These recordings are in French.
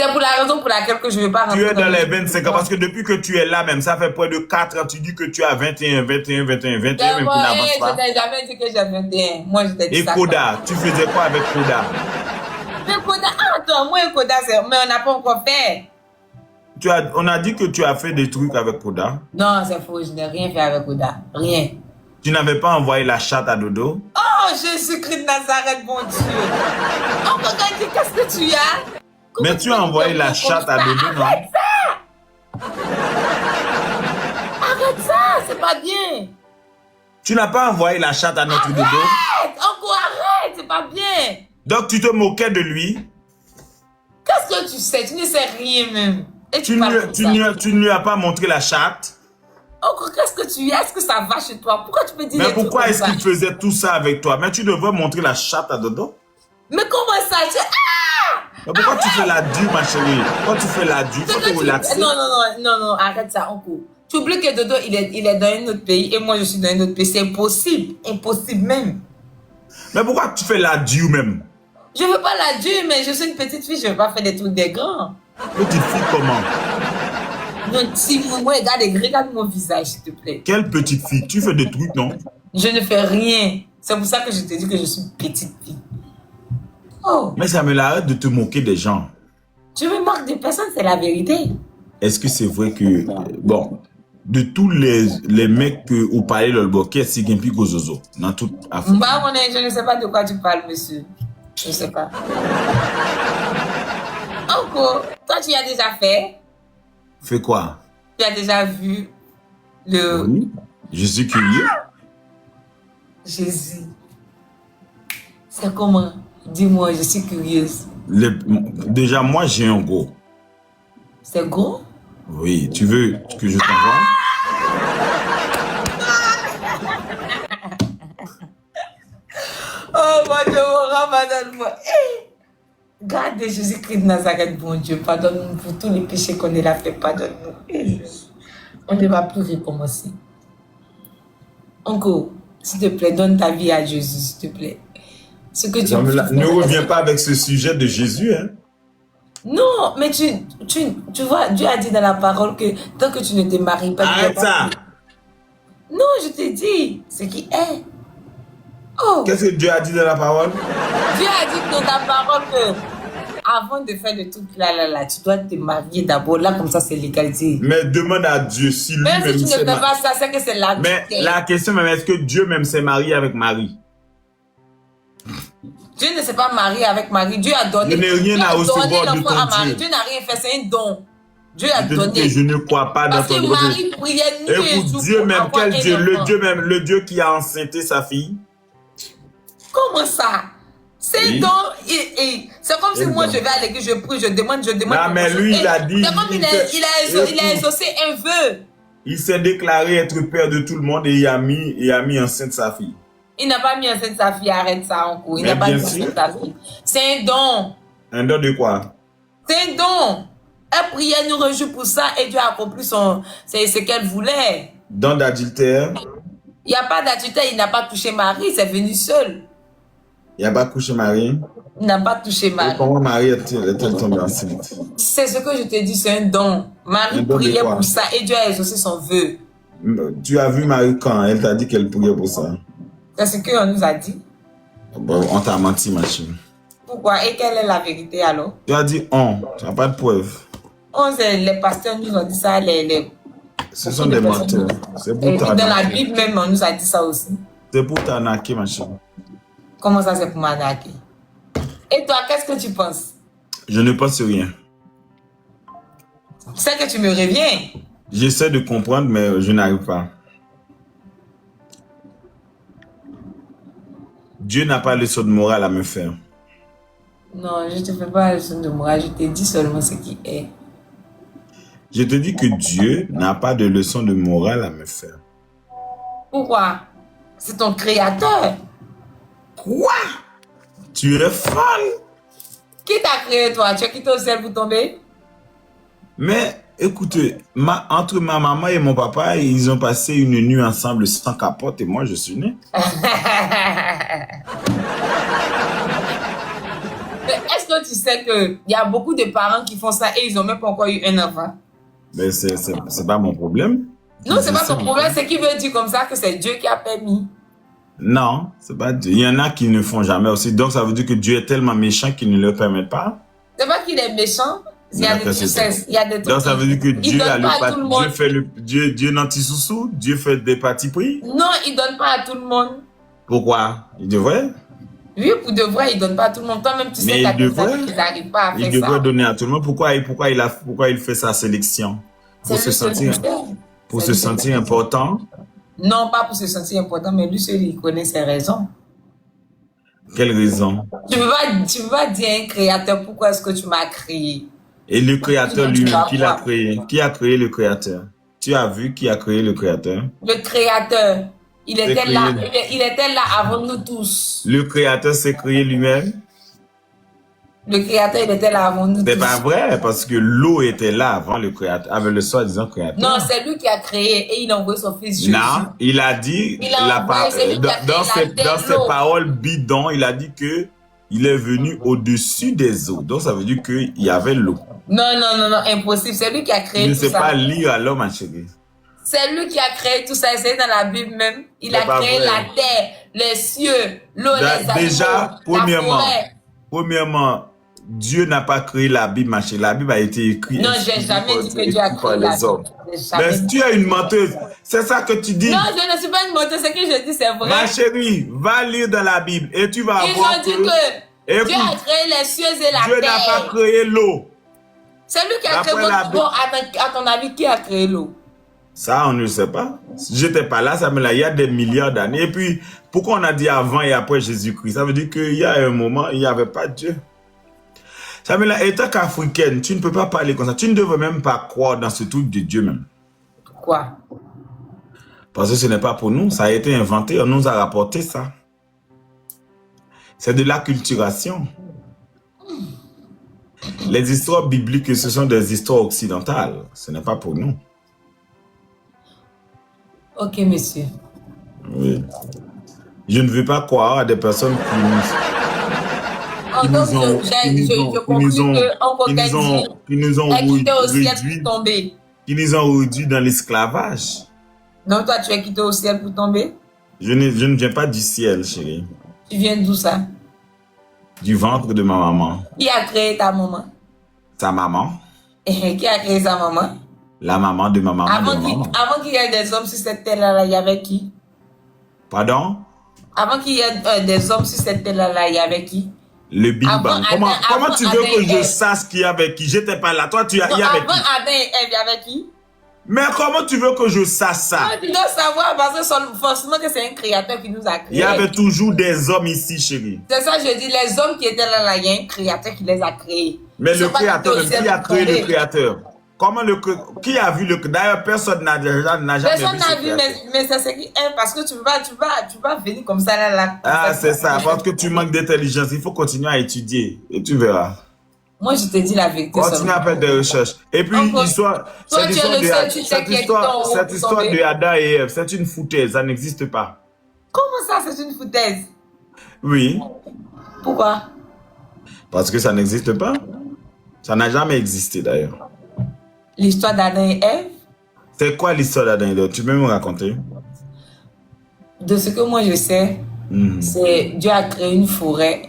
C'est pour la raison pour laquelle que je ne veux pas rentrer Tu es dans les 25 ans parce que depuis que tu es là même, ça fait près de 4 ans, tu dis que tu as 21, 21, 21, 21, même tu n'avances pas. Je t'ai jamais dit que j'ai 21. Moi, je t'ai dit Et ça. Koda, tu faisais quoi avec Koda? Mais Koda, attends, moi et Koda, mais on n'a pas encore fait. On a dit que tu as fait des trucs avec Koda. Non, c'est faux, je n'ai rien fait avec Koda. Rien. Tu n'avais pas envoyé la chatte à Dodo? Oh, Jésus-Christ de Nazareth, mon Dieu. Oh, regarde, qu'est-ce que tu as? Mais tu as envoyé la chatte à Dodo, non? Arrête ça! Arrête ça, c'est pas bien. Tu n'as pas envoyé la chatte à notre Dodo? Arrête! Encore arrête, c'est pas bien. Donc tu te moquais de lui? Qu'est-ce que tu sais? Tu ne sais rien même. Et Tu ne lui as pas montré la chatte? Encore, qu'est-ce que tu as? Est-ce que ça va chez toi? Pourquoi tu me dis Mais pourquoi est-ce qu'il faisait tout ça avec toi? Mais tu devrais montrer la chatte à Dodo? Mais comment ça? Mais pourquoi tu fais la dure, ma chérie? Pourquoi tu fais la dure? Faut te relaxer. Non, arrête ça, encore. Tu oublies que Dodo, il est dans un autre pays et moi, je suis dans un autre pays. C'est impossible. Impossible même. Mais pourquoi tu fais la dure même? Je veux pas la dure, mais je suis une petite fille, je veux pas faire des trucs des grands. Petite fille comment? Non, si moi, regarde mon visage, s'il te plaît. Quelle petite fille? Tu fais des trucs, non? Je ne fais rien. C'est pour ça que je te dis que je suis une petite fille. Oh. Mais ça me l'arrête de te moquer des gens. Je me moque de personne, c'est la vérité. Est-ce que c'est vrai que, bon, de tous les mecs que vous parlez le qui est Sigimpi Gozozo dans toute Afrique? Bah, je ne sais pas de quoi tu parles, monsieur. Je ne sais pas. Encore, toi, tu as déjà fait? Fais quoi? Tu as déjà vu le... Oui, je suis curieux. Jésus. C'est comment? Dis-moi, je suis curieuse. Déjà, moi, j'ai un gros. C'est gros? Oui, tu veux que je t'envoie? Oh mon Dieu, pardonne-moi. Garde Jésus-Christ de Nazareth, bon Dieu, pardonne-nous pour tous les péchés qu'on a fait, pardonne-nous. On ne va plus recommencer. Encore, s'il te plaît, donne ta vie à Jésus, s'il te plaît. Ce que tu ne reviens pas avec ce sujet de Jésus, hein? Non, mais tu vois, Dieu a dit dans la parole que tant que tu ne te maries pas... Arrête ça! Non, je te dis ce qui est. Oh! Qu'est-ce que Dieu a dit dans la parole? Dieu a dit dans ta parole que avant de faire le truc là, tu dois te marier d'abord. Là, comme ça, c'est légalisé. Mais demande à Dieu si lui-même... Même si tu ne fais pas ça, c'est que c'est là. Mais la question même, est-ce que Dieu même s'est marié avec Marie? Dieu ne s'est pas marié avec Marie. Dieu a donné. Je n'ai rien à recevoir de ton Dieu. Dieu n'a rien fait, c'est un don. Dieu a donné. Que je ne crois pas dans ton Dieu. Parce que Marie priait nuit et jour. Dieu même, quel Dieu? Le Dieu qui a enceinté sa fille? Comment ça? C'est un don. C'est comme si moi je vais à l'église, je prie, je demande. Non, mais lui, il a dit. C'est comme il a exaucé un vœu. Il s'est déclaré être père de tout le monde et il a mis enceinte sa fille. Il n'a pas mis enceinte sa fille, arrête ça encore. Il n'a pas mis enceinte sa fille. C'est un don. Un don de quoi? C'est un don. Elle priait nous un jour pour ça et Dieu a accompli ce qu'elle voulait. Don d'adultère? Il n'y a pas d'adultère, il n'a pas touché Marie, c'est venu seul. Il n'a pas touché Marie? Il n'a pas touché Marie. Et comment Marie est-elle tombée enceinte? C'est ce que je te dis, c'est un don. Marie priait pour ça et Dieu a exaucé son vœu. Tu as vu Marie quand? Elle t'a dit qu'elle priait pour ça. C'est ce qu'on nous a dit. Bon, on t'a menti, ma chérie. Pourquoi? Et quelle est la vérité alors? Tu as dit on, tu n'as pas de preuve. Les pasteurs nous ont dit ça, ce sont des menteurs. C'est pour t'arnaquer. Dans la Bible même, on nous a dit ça aussi. C'est pour t'arnaquer, ma chérie. Comment ça, c'est pour m'arnaquer? Et toi, qu'est-ce que tu penses? Je ne pense rien. C'est que tu me reviens. J'essaie de comprendre, mais je n'arrive pas. Dieu n'a pas de leçon de morale à me faire. Non, je ne te fais pas la leçon de morale, je te dis seulement ce qui est. Je te dis que Dieu n'a pas de leçon de morale à me faire. Pourquoi? C'est ton créateur. Quoi? Tu es folle? Qui t'a créé toi? Tu as quitté au ciel pour tomber? Mais écoutez, entre ma maman et mon papa, ils ont passé une nuit ensemble sans capote et moi je suis né. Mais est-ce que tu sais qu'il y a beaucoup de parents qui font ça et ils n'ont même pas encore eu un enfant? Mais c'est pas mon problème. Non, c'est pas ton problème, c'est qu'il veut dire comme ça que c'est Dieu qui a permis. Non, c'est pas Dieu. Il y en a qui ne font jamais aussi. Donc, ça veut dire que Dieu est tellement méchant qu'il ne leur permet pas. C'est pas qu'il est méchant. Il y a des trucs. Il y a des trucs. Donc, ça veut dire que Dieu a Dieu nanti-sous-sous, Dieu fait des partis pris. Non, il donne pas à tout le monde. Pourquoi? Il devrait? Oui, pour de vrai, il donne pas à tout le monde. Toi-même, tu sais qu'il y a des amis qui n'arrivent pas à faire ça. Il devrait donner à tout le monde. Pourquoi il fait sa sélection? Pour se sentir important? Non, pas pour se sentir important, mais lui seul, il connaît ses raisons. Quelle raison? Tu peux pas dire à un créateur pourquoi est-ce que tu m'as créé. Et le créateur lui-même, qui l'a créé? Qui a créé le créateur? Tu as vu qui a créé le créateur? Le créateur, il était là avant nous tous. Le créateur s'est créé lui-même? Le créateur, il était là avant nous tous. C'est pas vrai, parce que l'eau était là avant le créateur, avec le soi-disant créateur. Non, c'est lui qui a créé et il a envoyé son fils Jésus. Non, il a dit, dans ses paroles bidons, il a dit que il est venu au-dessus des eaux. Donc, ça veut dire qu'il y avait l'eau. Non, impossible. C'est lui qui a créé tout ça. Je ne sais pas lire alors, ma chérie. C'est lui qui a créé tout ça. C'est dans la Bible même. Il a créé la terre, les cieux, l'eau, les animaux, déjà, premièrement, Dieu n'a pas créé la Bible, ma chérie. La Bible a été écrite. Non, j'ai jamais dit que Dieu a créé la Bible. Mais tu es une menteuse. C'est ça que tu dis. Non, je ne suis pas une menteuse. Ce que je dis, c'est vrai. Ma chérie, va lire dans la Bible et tu vas voir Ils ont dit que Dieu a créé les cieux et la terre. Dieu n'a pas créé l'eau. C'est lui qui a créé l'eau. Bon, à ton avis, qui a créé l'eau? Ça, on ne sait pas. J'étais pas là, il y a des milliards d'années. Et puis, pourquoi on a dit avant et après Jésus-Christ? Ça veut dire qu'il y a un moment, il n'y avait pas Dieu. Samela, étant qu'Africaine, tu ne peux pas parler comme ça. Tu ne devrais même pas croire dans ce truc de Dieu même. Pourquoi? Parce que ce n'est pas pour nous. Ça a été inventé. On nous a rapporté ça. C'est de l'acculturation. Les histoires bibliques, ce sont des histoires occidentales. Ce n'est pas pour nous. Ok, monsieur. Oui. Je ne veux pas croire à des personnes qui nous ont réduits dans l'esclavage. Donc toi, tu es quitté au ciel pour tomber? Je ne viens pas du ciel, chérie. Tu viens d'où ça? Du ventre de ma maman. Qui a créé ta maman? Sa maman. Et qui a créé sa maman? La maman de ma maman. Avant qu'il y ait des hommes sur cette terre-là, il y avait qui? Pardon? Avant qu'il y ait des hommes sur cette terre-là, il y avait qui? Le Big Bang. Comment tu veux que je sache qui y avait qui? J'étais pas là. Toi, tu y avais qui? Avant Adam et Ève, il y avait qui? Mais comment tu veux que je sache ça? Tu dois savoir parce que forcément que c'est un créateur qui nous a créés. Il y avait toujours des hommes ici, chérie. C'est ça, je dis, les hommes qui étaient là, il y a un créateur qui les a créés. Mais le créateur, qui a créé le créateur? Qui a vu le créateur? D'ailleurs, personne n'a jamais vu. Personne n'a vu, mais c'est ce qui est, parce que tu vas venir comme ça là. Ah, c'est ça, parce que tu manques d'intelligence. Il faut continuer à étudier et tu verras. Moi, je te dis la vérité. Continue à faire des recherches. Et puis, cette histoire de Adam et Ève, c'est une foutaise, ça n'existe pas. Comment ça, c'est une foutaise? Oui. Pourquoi? Parce que ça n'existe pas. Ça n'a jamais existé d'ailleurs. L'histoire d'Adam et Ève? C'est quoi l'histoire d'Adam et Ève? Tu peux me raconter? De ce que moi je sais, c'est Dieu a créé une forêt.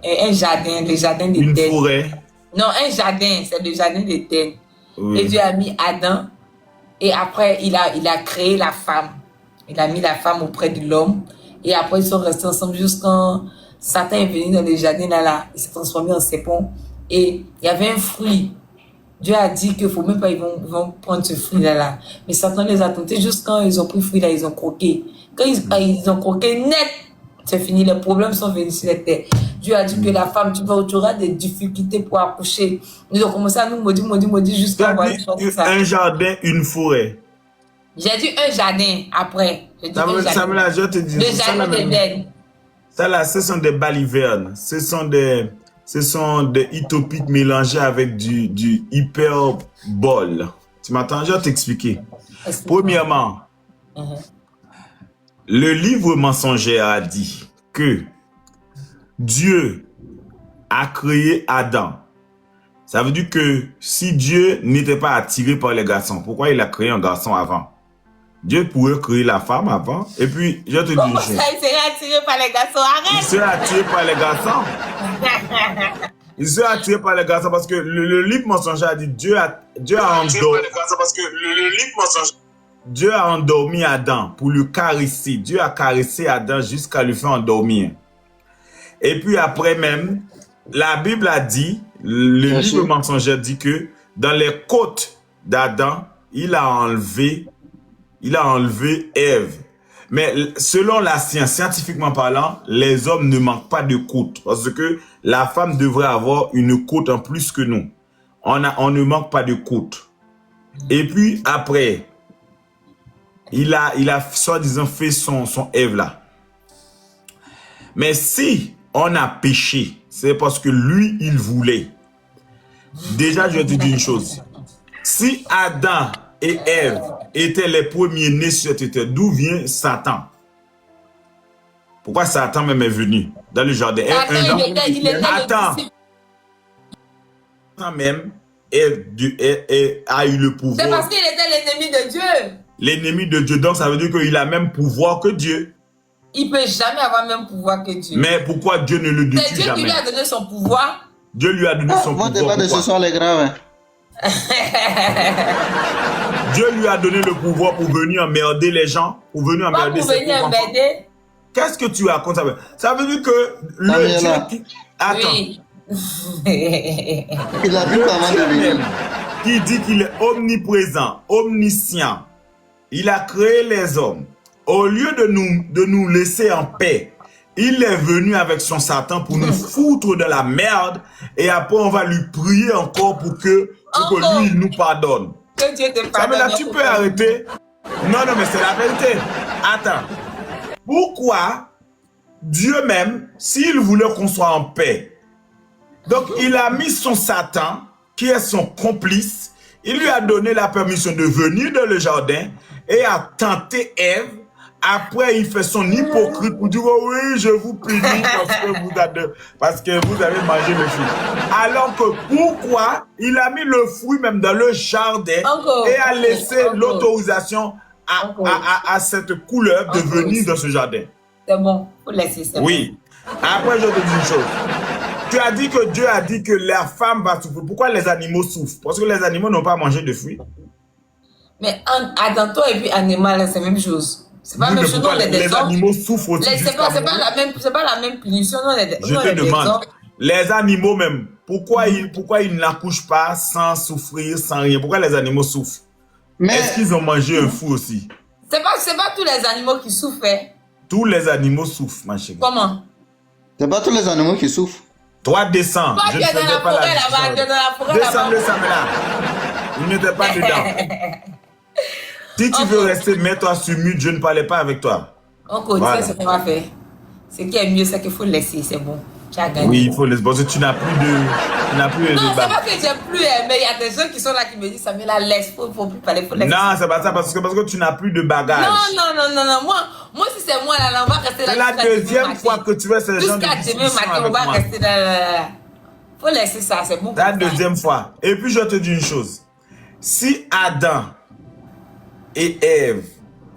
Un jardin, le jardin d'Éden. Une forêt? Non, un jardin, c'est le jardin d'Éden. Oui. Et Dieu a mis Adam. Et après, il a créé la femme. Il a mis la femme auprès de l'homme. Et après, ils sont restés ensemble jusqu'à Satan est venu dans le jardin là. Il s'est transformé en serpent. Et il y avait un fruit. Dieu a dit qu'il ne faut même pas, ils vont prendre ce fruit-là. Mais Satan les a tentés juste quand ils ont pris le fruit-là, ils ont croqué. Quand ils ont croqué net, c'est fini, les problèmes sont venus sur la terre. Dieu a dit que la femme, tu auras des difficultés pour accoucher. Ils ont commencé à nous maudire jusqu'à voir un jardin, une forêt. J'ai dit un jardin après. J'ai dit un jardin. Je te dis, le jardin d'Éden. Ça là, ce sont des balivernes. Ce sont des utopiques mélangés avec du hyperbole. Tu m'entends? Je vais t'expliquer. Premièrement, le livre mensonger a dit que Dieu a créé Adam, ça veut dire que si Dieu n'était pas attiré par les garçons, pourquoi il a créé un garçon avant? Dieu pourrait créer la femme avant. Et puis, je te dis une chose. Ça, il serait attiré par les garçons. Il Arrête! serait attiré par les garçons. Il serait attiré par les garçons parce que le livre mensonger a dit Dieu a endormi. Dieu a endormi Adam pour le caresser. Dieu a caressé Adam jusqu'à le faire endormir. Et puis après même, la Bible a dit, le livre mensonger dit que dans les côtes d'Adam, il a enlevé Ève. Mais selon la science, scientifiquement parlant, les hommes ne manquent pas de côtes. Parce que la femme devrait avoir une côte en plus que nous. On ne manque pas de côtes. Et puis après, il a soi-disant fait son Ève là. Mais si on a péché, c'est parce que lui, il voulait. Déjà, je vais te dire une chose. Si Adam et Ève étaient les premiers nés sur cette terre, d'où vient Satan? Pourquoi Satan même est venu dans le jardin? Attends même a eu le pouvoir. C'est parce qu'il était l'ennemi de Dieu. L'ennemi de Dieu, donc ça veut dire qu'il a même pouvoir que Dieu. Il ne peut jamais avoir le même pouvoir que Dieu. Mais pourquoi Dieu ne le détruit jamais? C'est Dieu qui lui a donné son pouvoir. Dieu lui a donné son pouvoir. Débat de ce soir, les graves. Dieu lui a donné le pouvoir pour venir emmerder les gens, pour venir emmerder ses enfants. Qu'est-ce que tu racontes? Ça veut dire que le Dieu qui... Attends. Oui. Il a vu comment de qui dit qu'il est omniprésent, omniscient. Il a créé les hommes. Au lieu de nous laisser en paix, il est venu avec son Satan pour nous foutre de la merde et après on va lui prier encore pour que lui, il nous pardonne. Que Dieu te pardonne. Mais là, tu peux arrêter. Non, mais c'est la vérité. Attends. Pourquoi Dieu même, s'il voulait qu'on soit en paix, donc il a mis son Satan, qui est son complice, il lui a donné la permission de venir dans le jardin et a tenté Ève. Après, il fait son hypocrite pour dire oh oui, je vous punis parce que vous avez mangé le fruit. Alors que pourquoi il a mis le fruit même dans le jardin et a laissé l'autorisation à cette couleur de venir dans ce jardin? C'est bon, faut laisser ça. Oui. Après, je te dis une chose. Tu as dit que Dieu a dit que la femme va souffrir. Pourquoi les animaux souffrent? Parce que les animaux n'ont pas mangé de fruits. Mais Adam et puis animal, c'est la même chose. C'est pas la même chose. Les animaux souffrent aussi. C'est pas la même punition. Je te demande. Les animaux même, pourquoi ils n'accouchent pas sans souffrir, sans rien? Pourquoi les animaux souffrent? Est-ce qu'ils ont mangé un fruit aussi? C'est pas tous les animaux qui souffrent. Hein? Tous les animaux souffrent, ma chérie. Comment? C'est pas tous les animaux qui souffrent. Toi, descends. Toi, tu es dans la forêt là-bas. Descends le Samela. Il n'était pas dedans. Si tu veux rester, mets-toi sur mute, je ne parlais pas avec toi. Oncle, tu sais ce qu'on va faire. Ce qui est mieux, c'est qu'il faut le laisser, c'est bon. Tu as gagné. Oui, il faut laisser. Parce que tu n'as plus de... Non, c'est pas que j'aime plus, mais il y a des gens qui sont là qui me disent, ça me la laisse, faut plus parler, faut laisser. Non, c'est pas ça, parce que tu n'as plus de bagage. Non. Moi, si c'est moi, là, on va rester là. C'est la deuxième fois que tu fais ce genre de discussion avec moi. On va rester là. Faut laisser ça, c'est bon. La deuxième fois. Et puis, je te dis une chose. Si Adam et Ève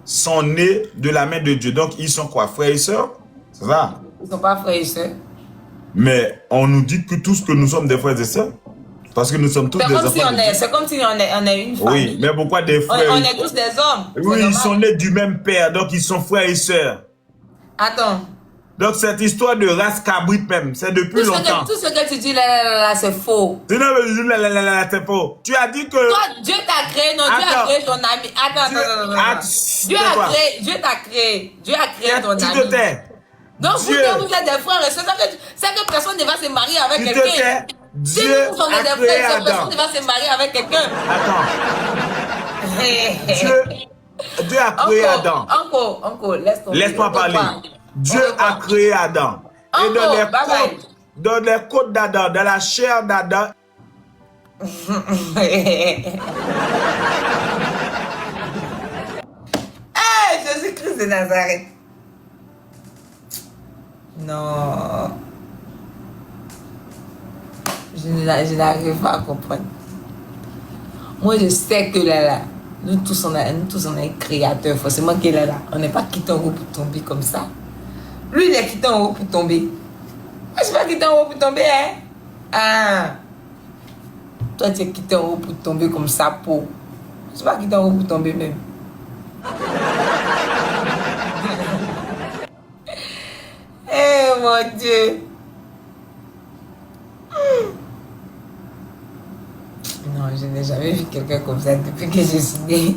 sont nés de la main de Dieu, donc ils sont quoi, frères et sœurs? C'est ça? Ils ne sont pas frères et sœurs. Mais on nous dit que tous que nous sommes des frères et sœurs. Parce que nous sommes tous des enfants. C'est comme si on est une famille. Oui, mais pourquoi des frères? On est tous des hommes. Oui, ils sont nés du même père, donc ils sont frères et sœurs. Attends. Donc cette histoire de race cabrite même, c'est depuis longtemps. Tout ce que tu dis là, c'est faux. Tu n'as pas dit c'est faux. Tu as dit que... Toi, Dieu t'a créé, non, Dieu a créé ton ami. Attends. Dieu t'a créé. Dieu a créé ton ami. Tu te tais. Donc vous êtes des frères et sœurs. C'est que personne ne va se marier avec quelqu'un. Dieu a créé Adam. Personne ne va se marier avec quelqu'un. Attends. Dieu a créé Adam. Encore, laisse-moi parler. Dieu a créé Adam. Et dans les côtes d'Adam, dans la chair d'Adam. Hey, Jésus-Christ de Nazareth. Non. Je n'arrive pas à comprendre. Moi, je sais que là, nous tous, on est créateurs. Forcément qu'il est là. On n'est pas quitté en haut pour tomber comme ça. Lui, il est quitté en haut pour tomber. Moi, je ne suis pas quitté en haut pour tomber, hein. Ah. Toi, tu es quitté en haut pour tomber comme ça, pour. Je ne suis pas quitté en haut pour tomber même. Eh, mon Dieu. Non, je n'ai jamais vu quelqu'un comme ça depuis que je suis née.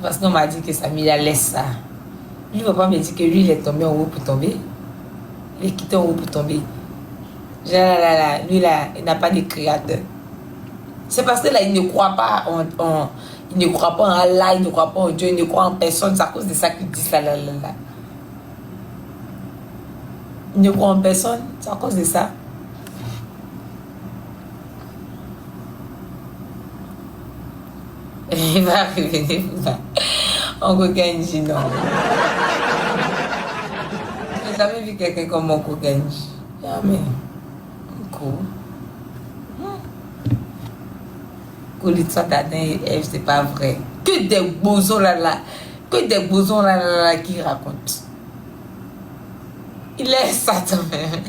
Parce qu'on m'a dit que Samira laisse ça. Lui, le papa me dit que lui, il est tombé en haut pour tomber. Il est quitté en haut pour tomber. Lui, là, il n'a pas de créateur. C'est parce que là, il ne croit pas il ne croit pas en Allah, il ne croit pas en Dieu, il ne croit en personne. C'est à cause de ça qu'il dit ça, là. Il ne croit en personne, c'est à cause de ça. Il va revenir, Oncle Kenji, non. Je n'ai jamais vu quelqu'un comme Oncle Kenji. Jamais. L'histoire d'Adam et Ève, c'est pas vrai. Que des bosons là. Que des bosons là qui racontent. Il est Satan même.